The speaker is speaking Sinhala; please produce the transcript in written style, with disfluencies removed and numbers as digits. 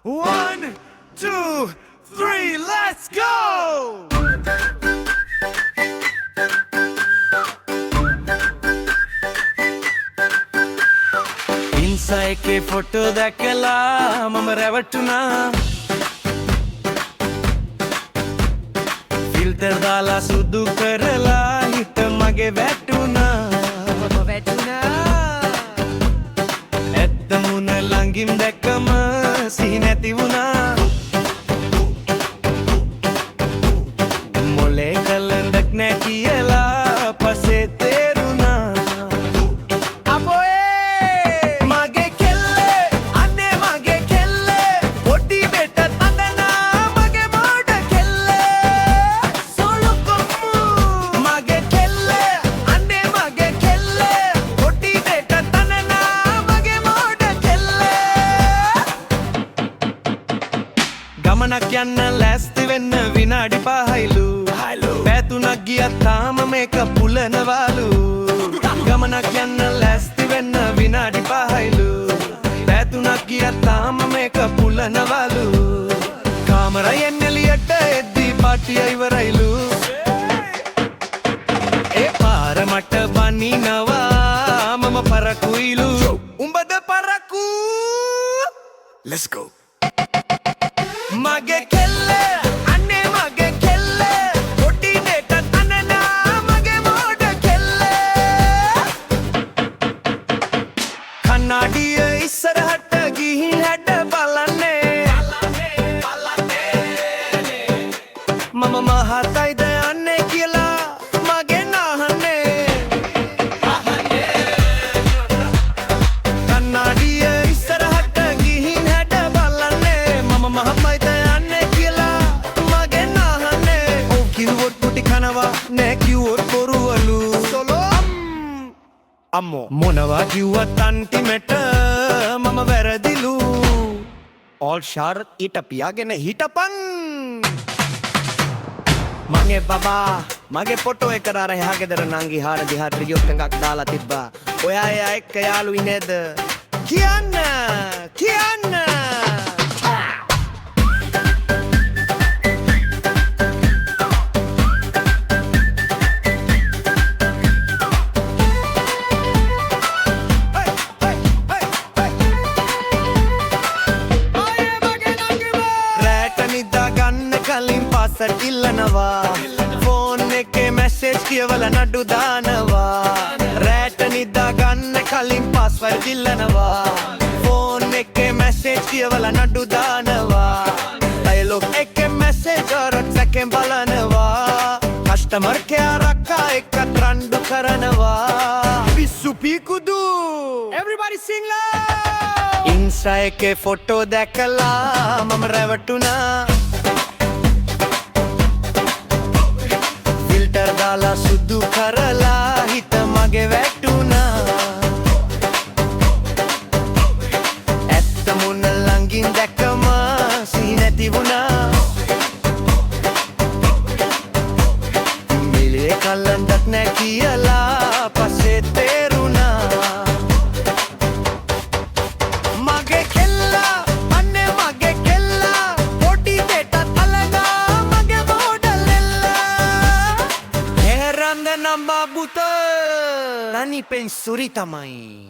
1, 2, 3, let's go! Insa එකේ ෆොටෝ දැකලා මම රැවටුණා ෆිල්ටර් දාලා සුදු කරලා හිත මගේ වැටුණා ඇත්ත මුණ ළඟින් දැක්කම සිහි නැති වුණා මොලේ කලන්දක් නෑ කියලා පස්සේ තේරුණා ගමනක් යන්න ලෑස්ති වෙන්න විනාඩි 5යිලු පැතුණක් ගියත් තාම මේක පුලනවාලු ගමනක් යන්න ලෑස්ති වෙන්න විනාඩි 5යිලු පැතුණක් ගියත් තාම මේක පුලනවාලු කාමරයෙන් එළියට එද්දී පාටිය ඉවරයිලු ඒ පාර මට බනිනවා මම පරකුයිලු උඹද පරකු let's go මගේ කෙල්ල අනේ මගේ කෙල්ල පොඩි දෙට අනනා මගේ මොඩ කෙල්ල කන්නඩිය ඉස්සරහට ගිහින් හැඩ බලන්නේ මම මහතයිද යන්නේ කියලා මගේ නහන්නේ කන්නඩිය ඉස්සරහට ගිහින් හැඩ බලන්නේ මම මහතයිද නෑ කිව්වොත් බොරුවලු අම්මෝ මොනවා කිව්වත් අන්තිමට මම වැරදිලු all sharp ඊට පියාගෙන හිටපන් මගේ බබා මගේ ෆොටෝ එක අර එහා ගෙදර නංගි හාර දිහා ත්‍රිජෝක් එකක් දාලා තිබ්බා ඔයා එයා එක්ක යාළුයි නේද කියන්න කලින් පාසට ඉල්ලනවා ෆෝන් එකේ මැසේජ් කියවලා නඩු දානවා රැට නිදා ගන්න කලින් පාස්වර්ඩ් ඉල්ලනවා ෆෝන් එකේ මැසේජ් කියවලා නඩු දානවා ඩයලොග් එකේ මැසේජ් අරත් සැකෙන් බලනවා කස්ටමර් කෙයාර් අක්කා එක්ක රණ්ඩු කරනවා පිස්සු පීකුදු everybody sing loud ඉන්ස්ටා එකේ ෆොටෝ දැකලා මම රැවටුණා ෆිල්ටර් දාලා සුදු කරලා හිත මගේ වැටුණා ඇත්ත මුණ ළඟින් දැක්කම සිහි නැති වුණා මිලේ කලන්දක් නෑ කියලා පස්සේ තේරුණා මගේ කෙල්ල අනේ මගේ කෙල්ල පොඩි දෙට අලගා මගේ මොඩලෙල්ල Grande namba buta Nani pensuri tamai